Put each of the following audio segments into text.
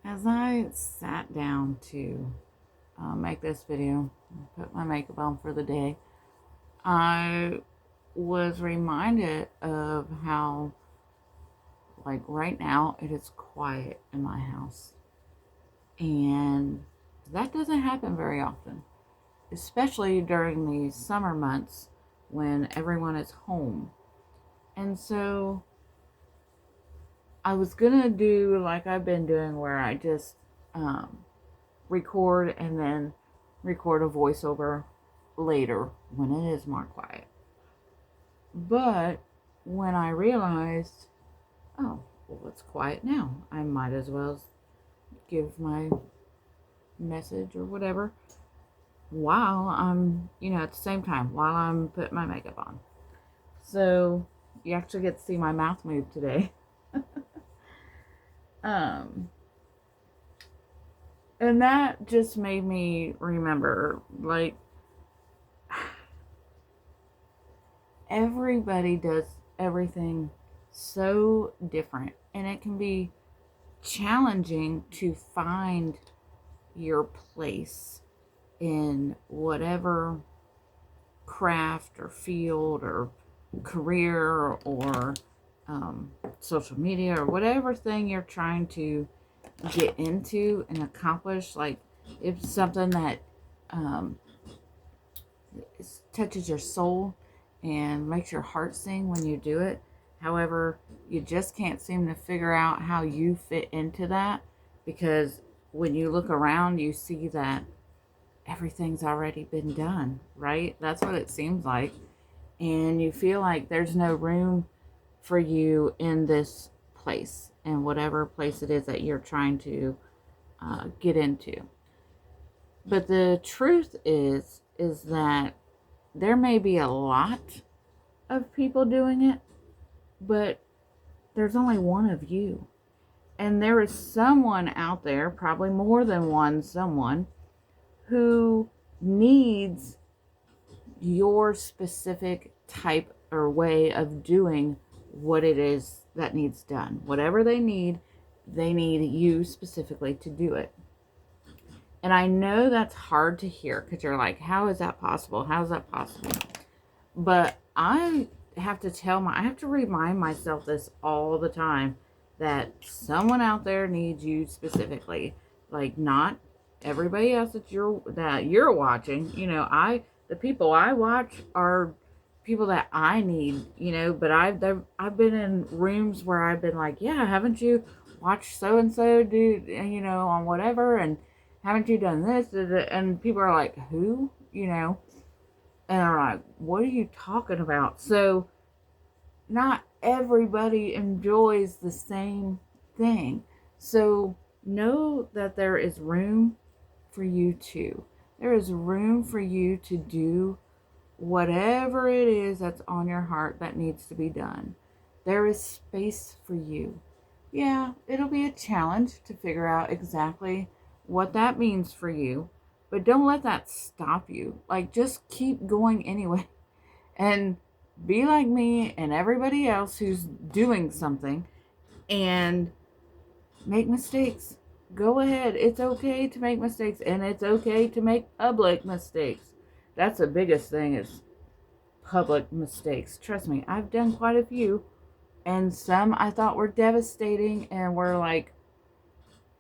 As I sat down to make this video, put my makeup on for the day, I was reminded of how, like, right now it is quiet in my house. And that doesn't happen very often, especially during these summer months when everyone is home. And so I was gonna do like I've been doing, where I just um, record and then record a voiceover later when it is more quiet. But when I realized, oh, well, it's quiet now, I might as well give my message or whatever while I'm, at the same time, while I'm putting my makeup on. So you actually get to see my mouth move today. um, and that just made me remember, like, everybody does everything so different, and it can be challenging to find your place in whatever craft or field or career or social media or whatever thing you're trying to get into and accomplish. Like, if something that um, touches your soul and makes your heart sing when you do it. However, you just can't seem to figure out how you fit into that, because when you look around, you see that everything's already been done, right? That's what it seems like. And you feel like there's no room for you in this place, in whatever place it is that you're trying to get into. But the truth is that there may be a lot of people doing it, but there's only one of you. And there is someone out there, probably more than one someone, who needs your specific type or way of doing what it is that needs done. Whatever they need you specifically to do it. And I know that's hard to hear, because you're like, how is that possible? How is that possible? But I have to remind myself this all the time, that someone out there needs you specifically. Like, not everybody else that you're watching. The people I watch are people that I need, but I've been in rooms where I've been like, yeah, haven't you watched so and so do, on whatever, and haven't you done this? And people are like, who? And are like, what are you talking about? So not everybody enjoys the same thing. So know that there is room for you too. There is room for you to do whatever it is that's on your heart that needs to be done. There is space for you. Yeah, it'll be a challenge to figure out exactly what that means for you, but don't let that stop you. Like, just keep going anyway. And be like me and everybody else who's doing something, and make mistakes. Go ahead. It's okay to make mistakes, and it's okay to make public mistakes. That's the biggest thing, is public mistakes. Trust me, I've done quite a few, and some I thought were devastating and were like,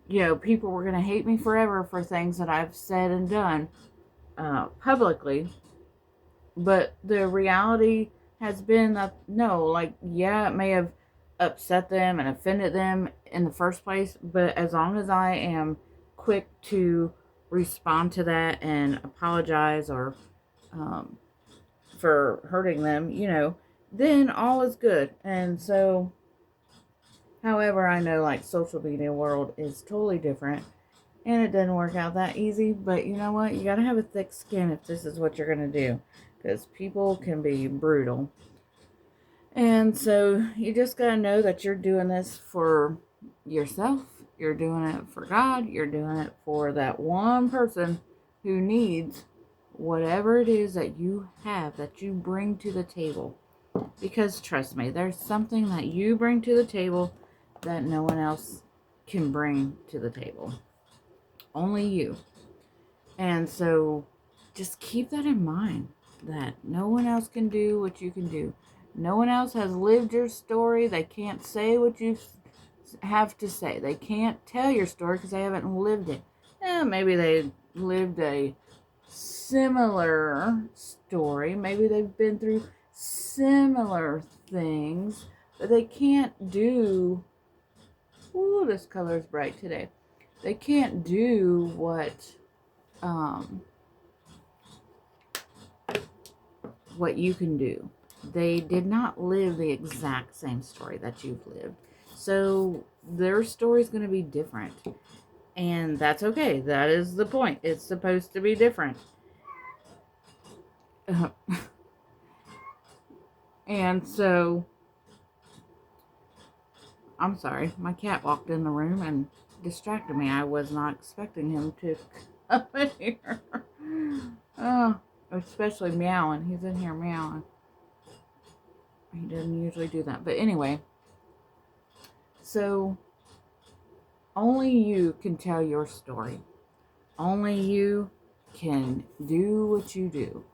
people were going to hate me forever for things that I've said and done publicly. But the reality has been that, no, like, yeah, it may have upset them and offended them in the first place, but as long as I am quick to respond to that and apologize, or for hurting them, then all is good. And so, however, I know, like, social media world is totally different, and it doesn't work out that easy. But you know what? You got to have a thick skin if this is what you're going to do, because people can be brutal. And so you just got to know that you're doing this for yourself. You're doing it for God. You're doing it for that one person who needs whatever it is that you have, that you bring to the table. Because trust me, there's something that you bring to the table that no one else can bring to the table. Only you. And so just keep that in mind, that no one else can do what you can do. No one else has lived your story. They can't say what you have to say. They can't tell your story because they haven't lived it. Maybe they lived a similar story. Maybe they've been through similar things, but they can't do. Ooh, this color is bright today. They can't do what you can do. They did not live the exact same story that you've lived. So their story is going to be different. And that's okay. That is the point. It's supposed to be different. And so, I'm sorry. My cat walked in the room and distracted me. I was not expecting him to come in here. Oh, especially meowing. He's in here meowing. He doesn't usually do that. But anyway, so only you can tell your story. Only you can do what you do.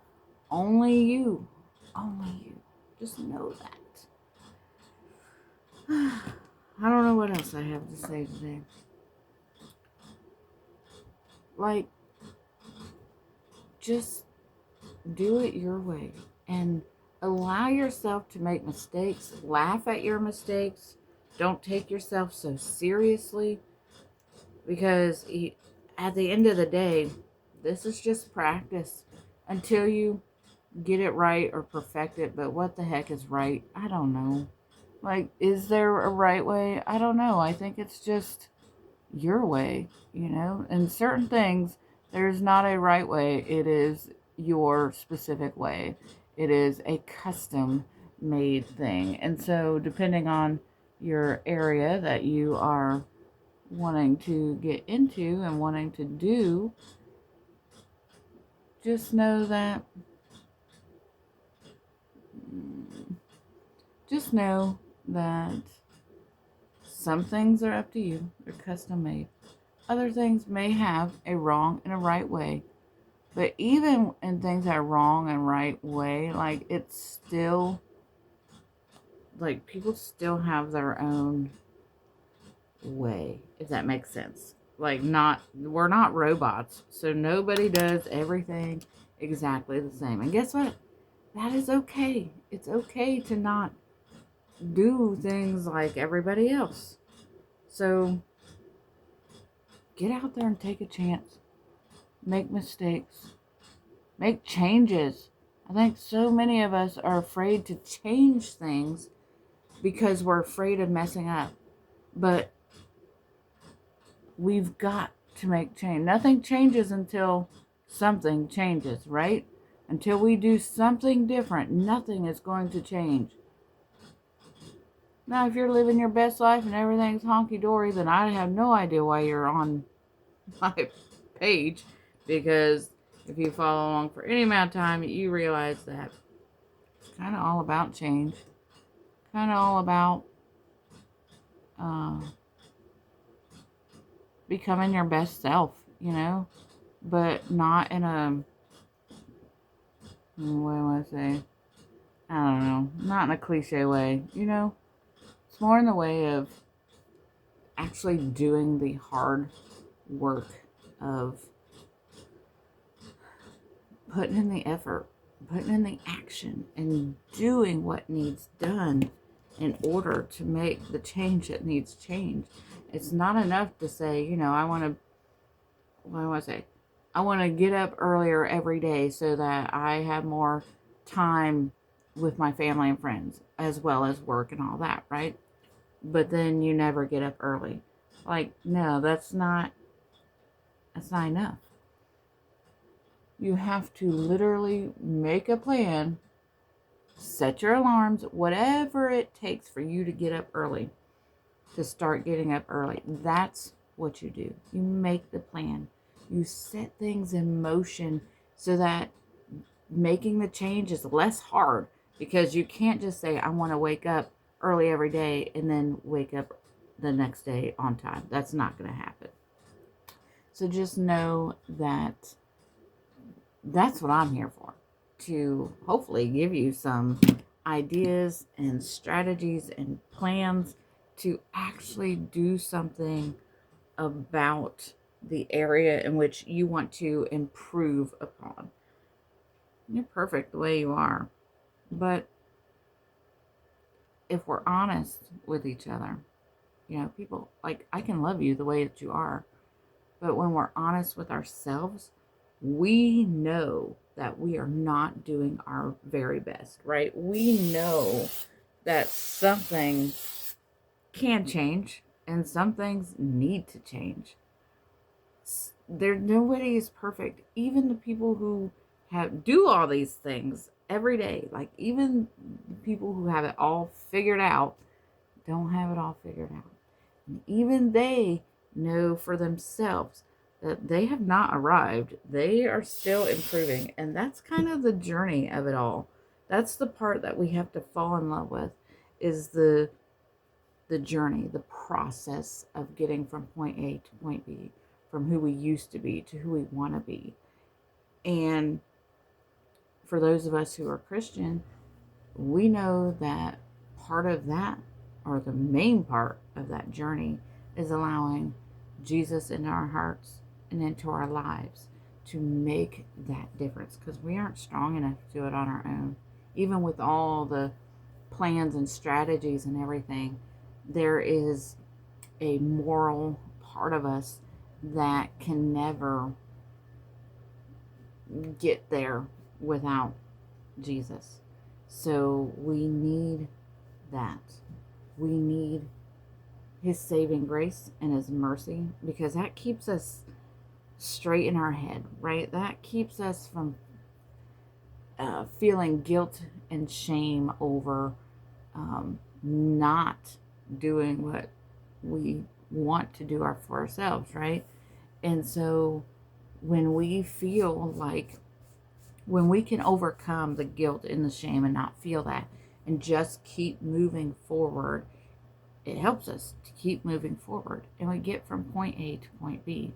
Only you. Only you. Just know that. I don't know what else I have to say today. Like, just do it your way and allow yourself to make mistakes. Laugh at your mistakes. Don't take yourself so seriously, because at the end of the day, this is just practice until you get it right or perfect it. But what the heck is right? I don't know. Like, is there a right way? I don't know. I think it's just your way, and certain things, there's not a right way. It is your specific way. It is a custom made thing. And so depending on your area that you are wanting to get into and wanting to do, just know that some things are up to you. They're custom made. Other things may have a wrong and a right way. But even in things that are wrong and right way, like, it's still, like, people still have their own way, if that makes sense. Like, we're not robots, so nobody does everything exactly the same. And guess what? That is okay. It's okay to not do things like everybody else. So get out there and take a chance. Make mistakes. Make changes. I think so many of us are afraid to change things because we're afraid of messing up. But we've got to make change. Nothing changes until something changes, right? Until we do something different, nothing is going to change. Now, if you're living your best life and everything's honky-dory, then I have no idea why you're on my page, because if you follow along for any amount of time, you realize that it's kind of all about change. Kind of all about becoming your best self, but not in a, what do I say? I don't know. Not in a cliche way, It's more in the way of actually doing the hard work of putting in the effort, putting in the action, and doing what needs done in order to make the change that needs change. It's not enough to say, I want to, what do I say? I want to get up earlier every day so that I have more time with my family and friends, as well as work and all that, right? But then you never get up early. Like, no, that's not enough. You have to literally make a plan, set your alarms, whatever it takes for you to get up early, to start getting up early. That's what you do. You make the plan. You set things in motion so that making the change is less hard, because you can't just say, I want to wake up early every day and then wake up the next day on time. That's not going to happen. So just know that that's what I'm here for, to hopefully give you some ideas and strategies and plans to actually do something about the area in which you want to improve upon. You're perfect the way you are. But if we're honest with each other, people, like, I can love you the way that you are. But when we're honest with ourselves, we know that we are not doing our very best, right? We know that something can change and some things need to change. Nobody is perfect. Even the people who do all these things every day, like even the people who have it all figured out, don't have it all figured out. And even they know for themselves that they have not arrived. They are still improving. And that's kind of the journey of it all. That's the part that we have to fall in love with, is the journey, the process of getting from point A to point B, from who we used to be to who we want to be. And for those of us who are Christian, we know that part of that, or the main part of that journey, is allowing Jesus into our hearts and into our lives to make that difference, because we aren't strong enough to do it on our own. Even with all the plans and strategies and everything, there is a moral part of us that can never get there without Jesus. So we need that. We need his saving grace and his mercy, because that keeps us straight in our head, right? That keeps us from feeling guilt and shame over not doing what we want to do for ourselves, right? And so when we feel like, when we can overcome the guilt and the shame and not feel that and just keep moving forward, it helps us to keep moving forward, and we get from point A to point B.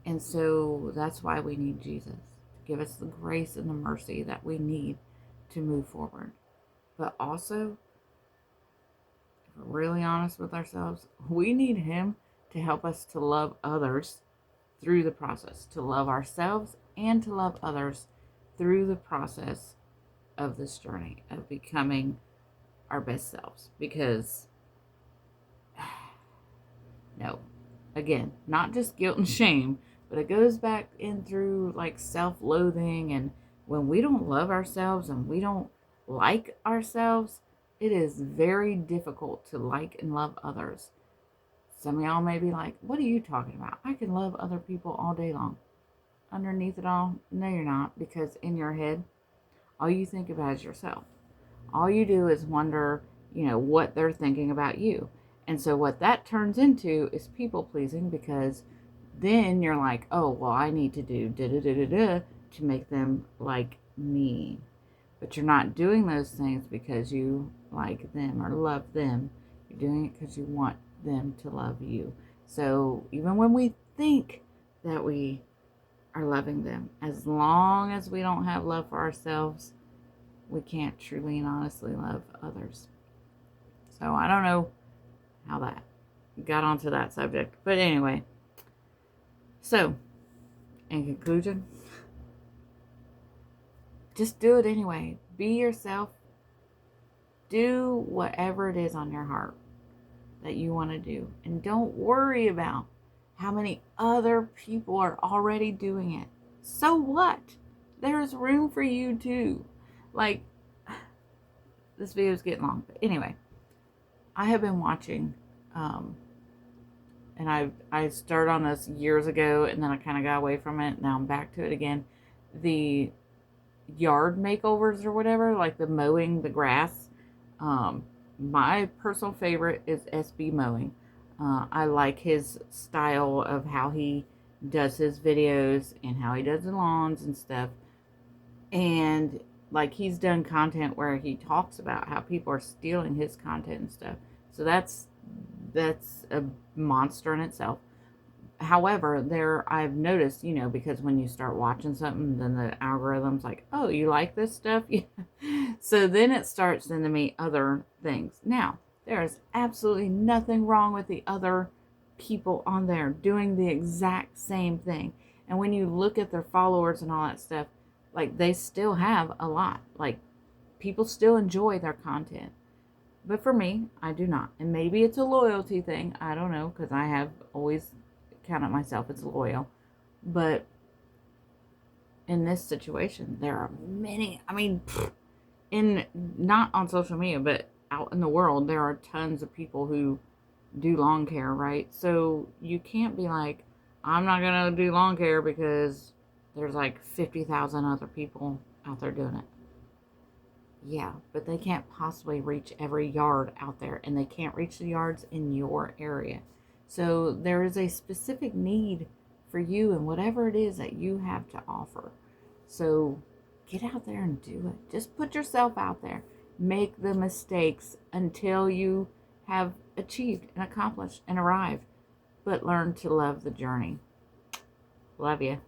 And so that's why we need Jesus to give us the grace and the mercy that we need to move forward. But also, if we're really honest with ourselves, we need him to help us to love others through the process, to love ourselves and to love others through the process of this journey of becoming our best selves. Because no, again, not just guilt and shame, but it goes back in through like self-loathing. And when we don't love ourselves and we don't like ourselves, it is very difficult to like and love others. Some of y'all may be like, what are you talking about? I can love other people all day long. Underneath it all, no, you're not, because in your head, all you think about is yourself. All you do is wonder, what they're thinking about you. And so what that turns into is people pleasing, because then you're like, oh, well, I need to do da-da-da-da-da to make them like me. But you're not doing those things because you like them or love them. You're doing it because you want them to love you. So even when we think that we are loving them, as long as we don't have love for ourselves, we can't truly and honestly love others. So I don't know how that got onto that subject. But anyway, so in conclusion, just do it anyway. Be yourself. Do whatever it is on your heart that you want to do. And don't worry about how many other people are already doing it. So what? There's room for you too. Like, this video is getting long. But anyway, I have been watching, and I started on this years ago, and then I kind of got away from it. Now I'm back to it again. The yard makeovers or whatever, like the mowing the grass. My personal favorite is SB Mowing. I like his style of how he does his videos and how he does the lawns and stuff. And like, he's done content where he talks about how people are stealing his content and stuff. So that's that's a monster in itself. However, I've noticed, because when you start watching something, then the algorithm's like, oh, you like this stuff? So then it starts sending me other things. Now, there is absolutely nothing wrong with the other people on there doing the exact same thing. And when you look at their followers and all that stuff, like they still have a lot. Like people still enjoy their content. But for me, I do not. And maybe it's a loyalty thing. I don't know, because I have always counted myself as loyal. But in this situation, there are many, in not on social media, but out in the world, there are tons of people who do lawn care, right? So you can't be like, I'm not going to do lawn care because there's like 50,000 other people out there doing it. Yeah, but they can't possibly reach every yard out there, and they can't reach the yards in your area. So there is a specific need for you and whatever it is that you have to offer. So get out there and do it. Just put yourself out there. Make the mistakes until you have achieved and accomplished and arrived. But learn to love the journey. Love you.